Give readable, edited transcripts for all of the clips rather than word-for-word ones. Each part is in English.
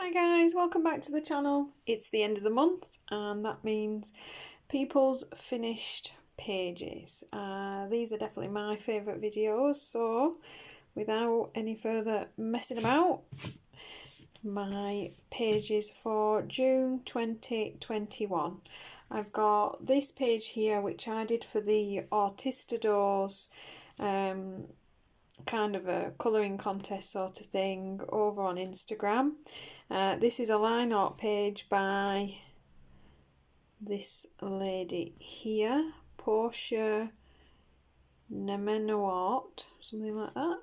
Hi guys, welcome back to the channel. It's the end of the month and that means people's finished pages. These are definitely my favourite videos, so without any further messing about, my pages for June 2021. I've got this page here which I did for the Artistadors kind of a colouring contest sort of thing over on Instagram. This is a line art page by this lady here, Portia Nemenoart, something like that.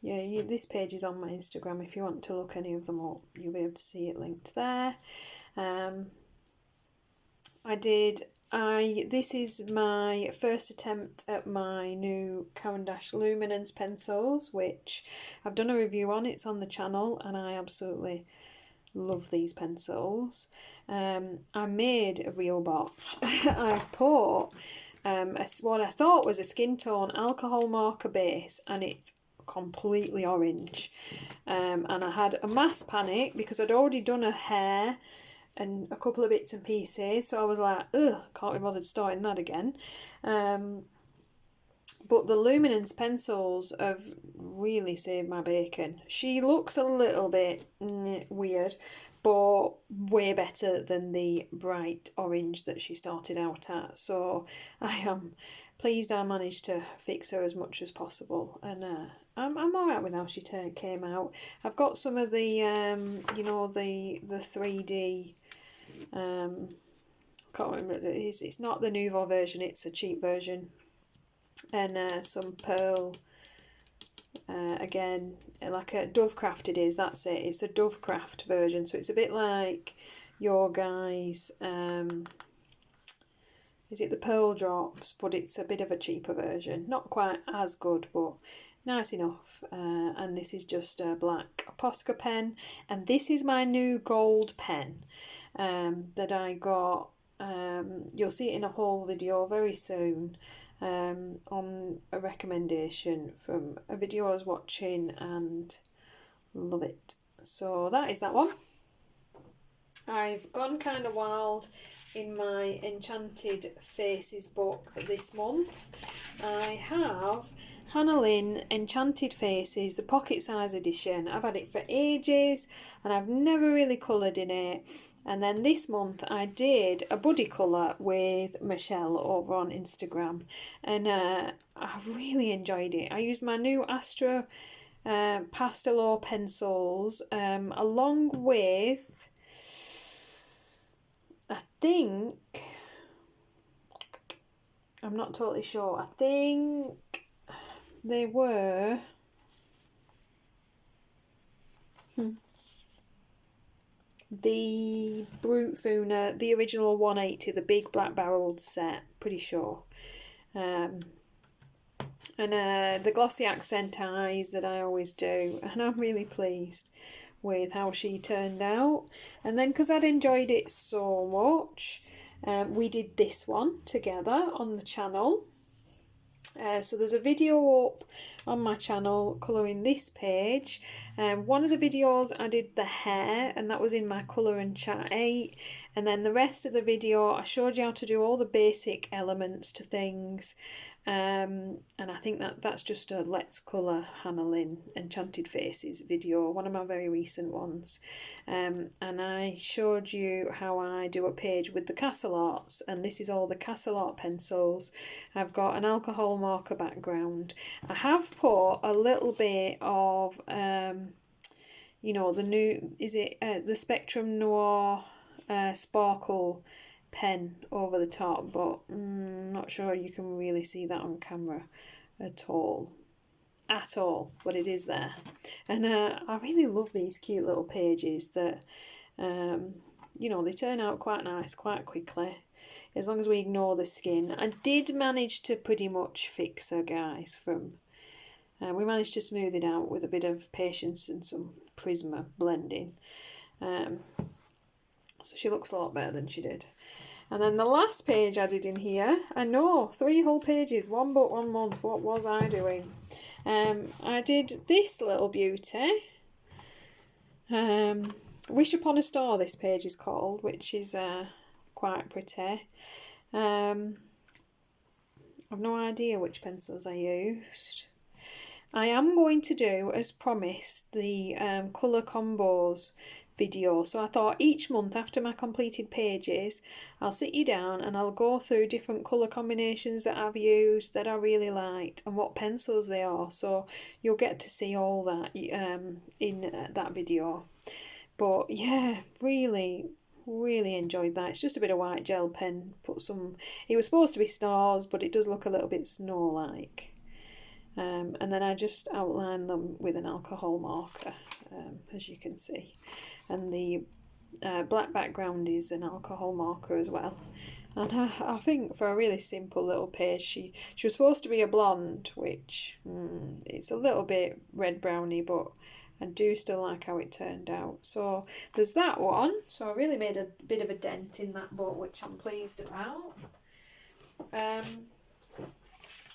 Yeah, this page is on my Instagram. If you want to look any of them up, you'll be able to see it linked there. This is my first attempt at my new Caran d'Ache Luminance pencils, which I've done a review on. It's on the channel and I absolutely love these pencils. I made a real botch. I put what I thought was a skin tone alcohol marker base and it's completely orange. And I had a mass panic because I'd already done a hair and a couple of bits and pieces, so I was like, ugh, can't be bothered starting that again. But the Luminance pencils have really saved my bacon. She looks a little bit weird, but way better than the bright orange that she started out at. So I am pleased I managed to fix her as much as possible, and I'm alright with how she came out. I've got some of the the 3D. Can't remember. It's not the nouveau version. It's a cheap version, and some pearl. Again, like a Dovecraft it is. That's it. It's a Dovecraft version, so it's a bit like your guys. Is it the Pearl Drops? But it's a bit of a cheaper version. Not quite as good, but nice enough. And this is just a black Posca pen, and this is my new gold pen that I got. You'll see it in a haul video very soon, on a recommendation from a video I was watching, and love it. So that is that one. I've gone kind of wild in my Enchanted Faces book this month. I have Lynn Enchanted Faces, the pocket size edition. I've had it for ages and I've never really coloured in it. And then this month I did a buddy colour with Michelle over on Instagram, and I really enjoyed it. I used my new Astra Pastel pencils along with, I think, I'm not totally sure, I think they were the Brute Funa, the original 180, the big black barreled set, pretty sure. And the glossy accent eyes that I always do, and I'm really pleased with how she turned out. And then because I'd enjoyed it so much, we did this one together on the channel. So there's a video up on my channel colouring this page. One of the videos I did the hair, and that was in my Colour and Chat 8. And then the rest of the video I showed you how to do all the basic elements to things. And I think that's just a Let's Colour Lynn Enchanted Faces video, one of my very recent ones. And I showed you how I do a page with the Castle Arts, and this is all the Castle Art pencils. I've got an alcohol marker background. I have put a little bit of, the new, the Spectrum Noir Sparkle pen over the top, but not sure you can really see that on camera at all, but it is there. And I really love these cute little pages that they turn out quite nice quite quickly, as long as we ignore the skin. I did manage to pretty much fix her, guys, from we managed to smooth it out with a bit of patience and some Prisma blending, so she looks a lot better than she did. And then the last page I did in here, I know, 3 whole pages, 1 book, 1 month, what was I doing? I did this little beauty, Wish Upon a Star this page is called, which is quite pretty. I've no idea which pencils I used. I am going to do, as promised, the colour combos video. So I thought each month after my completed pages, I'll sit you down and I'll go through different colour combinations that I've used that I really liked and what pencils they are. So you'll get to see all that in that video. But yeah, really enjoyed that. It's just a bit of white gel pen. It was supposed to be stars, but it does look a little bit snow-like. And then I just outline them with an alcohol marker, as you can see. And the black background is an alcohol marker as well. And I think for a really simple little page, she was supposed to be a blonde, which it's a little bit red browny, but I do still like how it turned out. So there's that one. So I really made a bit of a dent in that book, which I'm pleased about.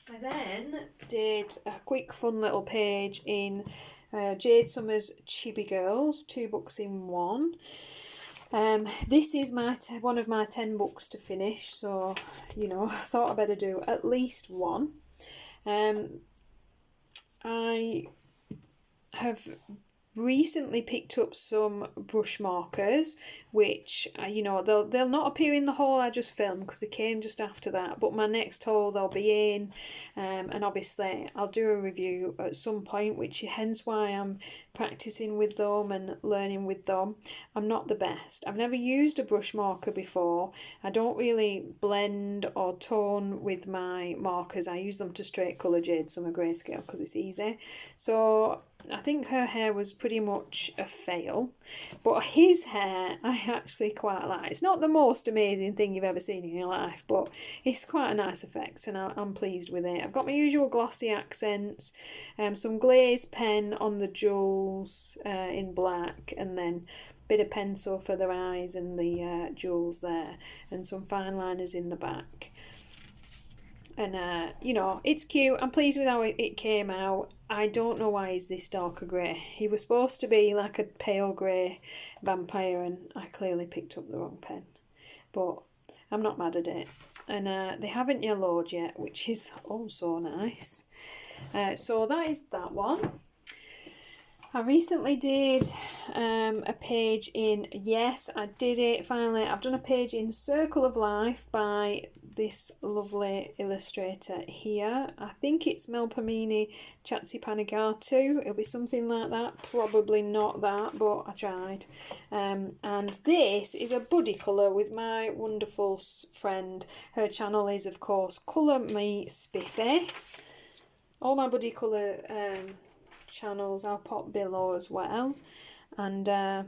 I then did a quick fun little page in Jade Summer's Chibi Girls, 2 books in 1. This is one of my 10 books to finish, so I thought I better do at least one. I have recently picked up some brush markers, which they'll not appear in the haul I just filmed because they came just after that, but my next haul they'll be in, and obviously I'll do a review at some point, which hence why I'm practicing with them and learning with them. I'm not the best. I've never used a brush marker before. I don't really blend or tone with my markers. I use them to straight colour Jade Summer Grayscale because it's easy. So I think her hair was pretty much a fail, but his hair I actually quite like. It's not the most amazing thing you've ever seen in your life, but it's quite a nice effect and I'm pleased with it. I've got my usual glossy accents, some glaze pen on the jewels in black, and then a bit of pencil for their eyes and the jewels there, and some fine liners in the back. And it's cute. I'm pleased with how it came out. I don't know why he's this darker grey. He was supposed to be like a pale grey vampire, and I clearly picked up the wrong pen. But I'm not mad at it. And they haven't yellowed yet, which is also nice. So that is that one. I recently did a page in, yes, I did it finally. I've done a page in Circle of Life by this lovely illustrator here. I think it's Melpomeni Chatzipanagiotou. It'll be something like that. Probably not that, but I tried. And this is a buddy colour with my wonderful friend. Her channel is, of course, colormespiffy. All my buddy colour channels I'll pop below as well. And I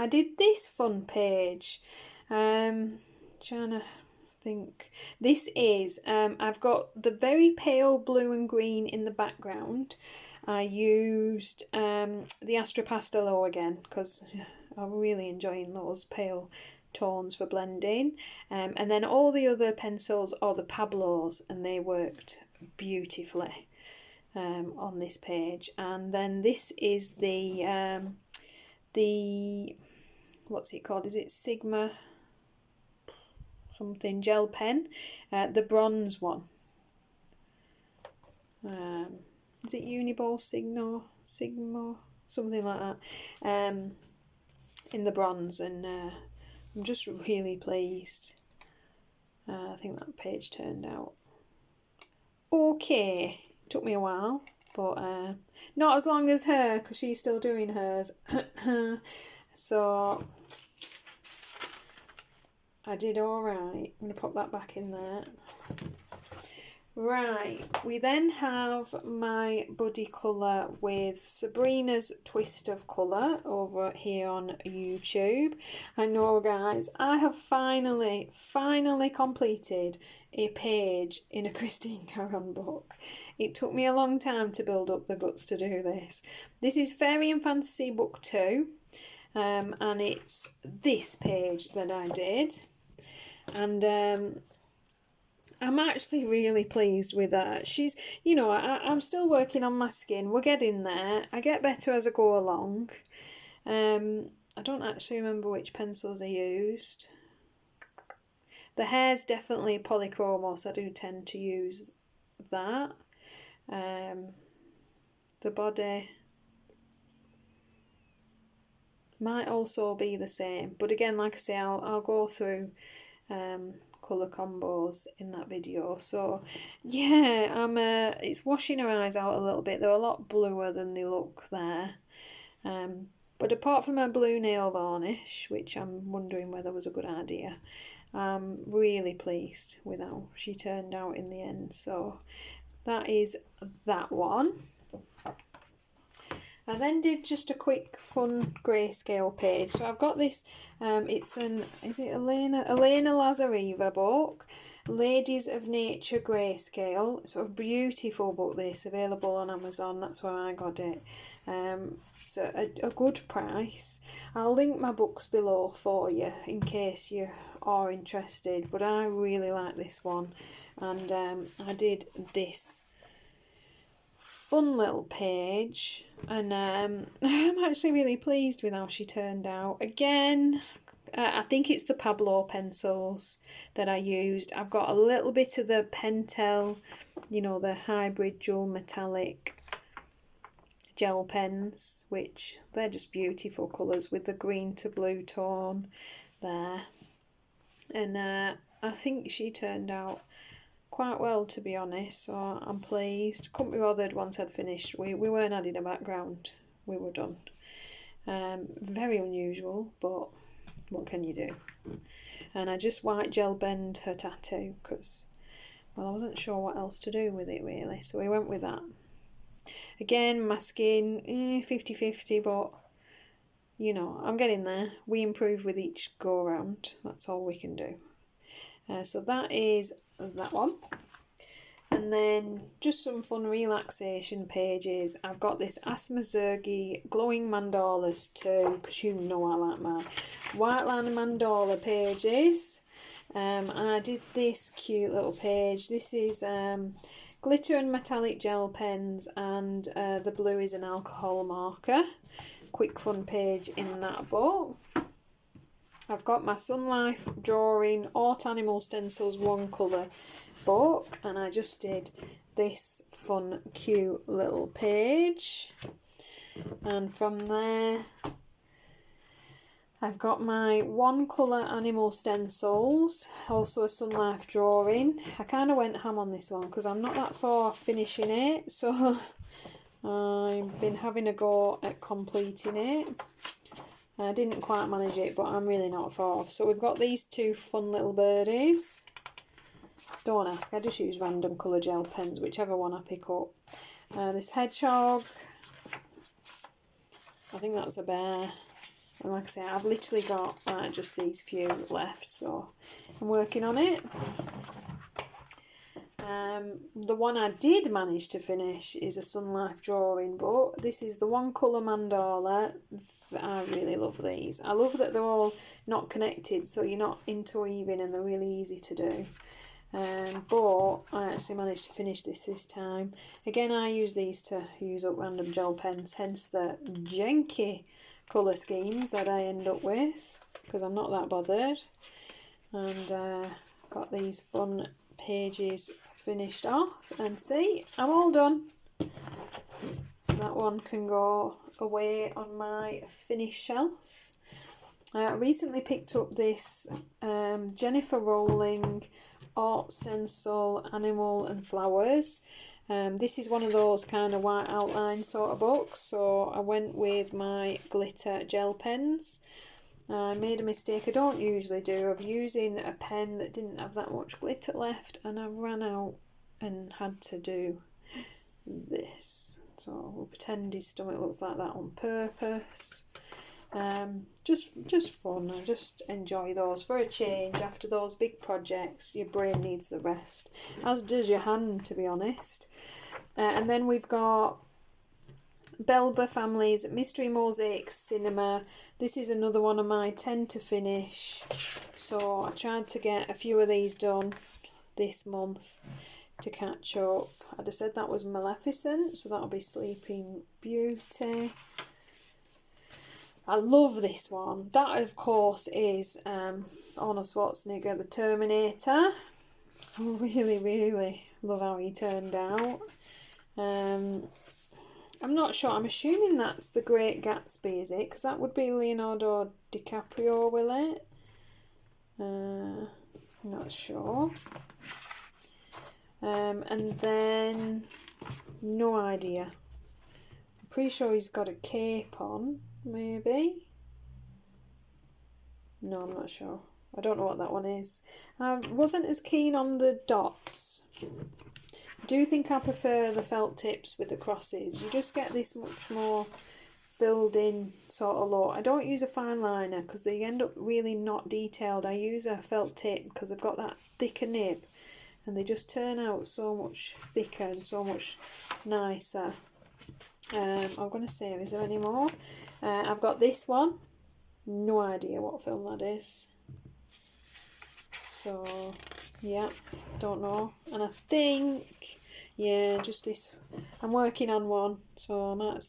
did this fun page. Trying to think. This is I've got the very pale blue and green in the background. I used the Astra Pastelo again because I'm really enjoying those pale tones for blending, and then all the other pencils are the Pablos, and they worked beautifully on this page. And then this is the what's it called? Is it Sigma something gel pen? The bronze one. Is it Uniball Sigma something like that? In the bronze, and I'm just really pleased. I think that page turned out okay. Took me a while, but not as long as her because she's still doing hers. So I did alright. I'm going to pop that back in there. Right, we then have my buddy colour with Sabrina's Twist of Colour over here on YouTube. I know, guys, I have finally completed a page in a Christine Karron book. It took me a long time to build up the guts to do this. This is Fairy and Fantasy Book 2, and it's this page that I did. And I'm actually really pleased with that. She's, I'm still working on my skin. We're getting there. I get better as I go along. I don't actually remember which pencils I used. The hair's definitely polychromos, I do tend to use that. The body might also be the same, but again, like I say, I'll go through colour combos in that video. So yeah, it's washing her eyes out a little bit. They're a lot bluer than they look there. But apart from her blue nail varnish, which I'm wondering whether was a good idea, I'm really pleased with how she turned out in the end. So that is that one. I then did just a quick fun grayscale page. So I've got this, is it Alena Lazareva book, Ladies of Nature Grayscale. Sort of beautiful book this, available on Amazon, that's where I got it. It's a good price. I'll link my books below for you in case you are interested, but I really like this one, and I did this fun little page, and I'm actually really pleased with how she turned out. Again, I think it's the Pablo pencils that I used. I've got a little bit of the Pentel, you know, the hybrid dual metallic gel pens, which they're just beautiful colours with the green to blue tone there. And I think she turned out quite well, to be honest, so I'm pleased. Couldn't be bothered once I'd finished. We weren't adding a background, we were done. Very unusual, but what can you do? And I just white gel bend her tattoo because, well, I wasn't sure what else to do with it really, so we went with that. Again, masking 50-50, but you know, I'm getting there. We improve with each go around, that's all we can do. So that is that one. And then just some fun relaxation pages. I've got this Asma Zergui Glowing mandalas too, because you know I like my white line mandala pages. And I did this cute little page. This is glitter and metallic gel pens, and the blue is an alcohol marker. Quick fun page in that book. I've got my Sunlife Drawing Art Animal Stencils one colour book, and I just did this fun cute little page, and from there I've got my one colour animal stencils, also a Sunlife Drawing. I kind of went ham on this one because I'm not that far off finishing it, so I've been having a go at completing it. I didn't quite manage it, but I'm really not far off. So we've got these two fun little birdies. Don't ask, I just use random colour gel pens, whichever one I pick up. This hedgehog, I think that's a bear. And like I say, I've literally got just these few left, so I'm working on it. The one I did manage to finish is a Sunlife Drawing book. This is the one colour mandala. I really love these. I love that they're all not connected, so you're not interweaving, and they're really easy to do. But I actually managed to finish this time. Again, I use these to use up random gel pens, hence the janky colour schemes that I end up with, because I'm not that bothered. And got these fun pages finished off, and see, I'm all done. That one can go away on my finished shelf. I recently picked up this Jennifer Rowling Art Stencil Animal and Flowers. This is one of those kind of white outline sort of books, so I went with my glitter gel pens. I made a mistake I don't usually do of using a pen that didn't have that much glitter left, and I ran out and had to do this. So we'll pretend his stomach looks like that on purpose. Just fun. I just enjoy those for a change. After those big projects, your brain needs the rest, as does your hand, to be honest. And then we've got Belba Family's Mystery Mosaics Cinema. This is another one of my 10 to finish, so I tried to get a few of these done this month to catch up. I just said that was Maleficent, so that'll be Sleeping Beauty. I love this one. That, of course, is Arnold Schwarzenegger, the Terminator. I really, really love how he turned out. I'm not sure. I'm assuming that's The Great Gatsby, is it? Because that would be Leonardo DiCaprio, will it? Not sure. And then, no idea. I'm pretty sure he's got a cape on, maybe. No, I'm not sure. I don't know what that one is. I wasn't as keen on the dots. I do think I prefer the felt tips with the crosses. You just get this much more filled in sort of look. I don't use a fine liner because they end up really not detailed. I use a felt tip because I've got that thicker nib and they just turn out so much thicker and so much nicer. I'm going to save, is there any more? I've got this one. No idea what film that is. So, yeah, don't know. And I think, yeah, just this. I'm working on one, so I might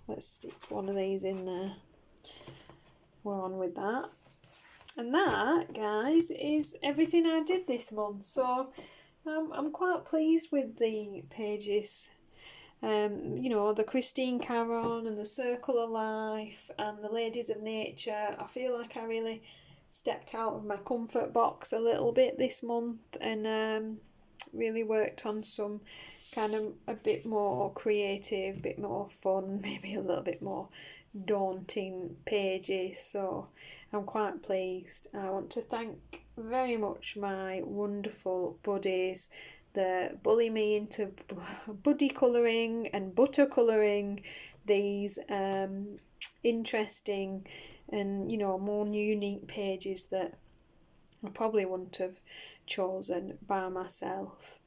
let's stick one of these in there. We're on with that. And that, guys, is everything I did this month. So, I'm quite pleased with the pages. You know, the Christine Karron and the Circle of Life and the Ladies of Nature. I feel like I really stepped out of my comfort box a little bit this month and really worked on some kind of a bit more creative, a bit more fun, maybe a little bit more daunting pages. So I'm quite pleased. I want to thank very much my wonderful buddies that bully me into buddy colouring and butter colouring these interesting and, you know, more unique pages that I probably wouldn't have chosen by myself.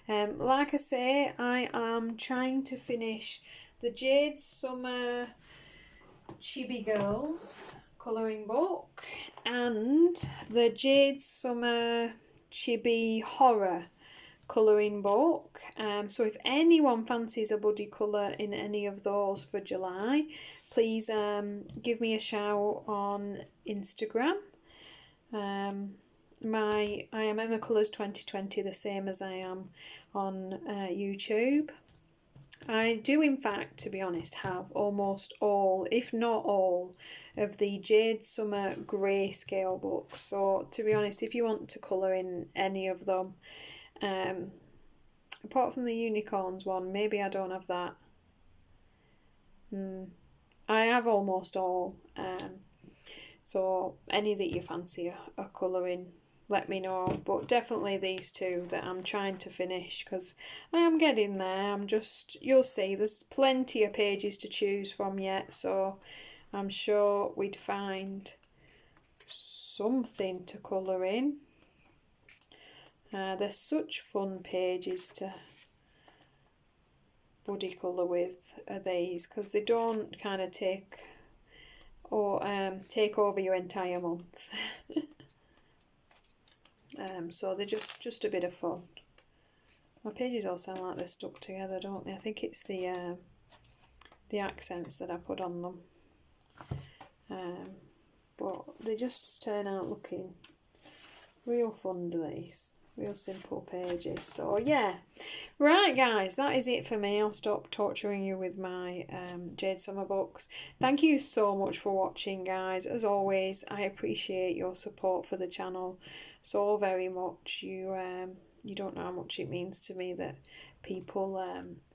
Like I say, I am trying to finish the Jade Summer Chibi Girls colouring book and the Jade Summer Chibi Horror colouring book. So if anyone fancies a buddy colour in any of those for July, please give me a shout on Instagram. I am Emma Colours 2020, the same as I am on YouTube. I do, in fact, to be honest, have almost all, if not all, of the Jade Summer Grayscale books. So to be honest, if you want to colour in any of them, apart from the unicorns one, maybe I don't have that. I have almost all. So any that you fancy a colouring, let me know. But definitely these two that I'm trying to finish because I am getting there. You'll see, there's plenty of pages to choose from yet. So I'm sure we'd find something to colour in. They're such fun pages to buddy colour with, these, because they don't kind of take over your entire month. So they're just a bit of fun. My pages all sound like they're stuck together, don't they? I think it's the accents that I put on them. But they just turn out looking real fun, do these. Real simple pages. So yeah, right guys, that is it for me. I'll stop torturing you with my Jade Summer books. Thank you so much for watching, guys. As always, I appreciate your support for the channel so very much. You don't know how much it means to me that people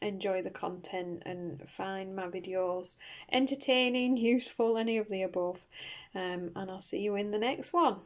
enjoy the content and find my videos entertaining, useful, any of the above. And I'll see you in the next one.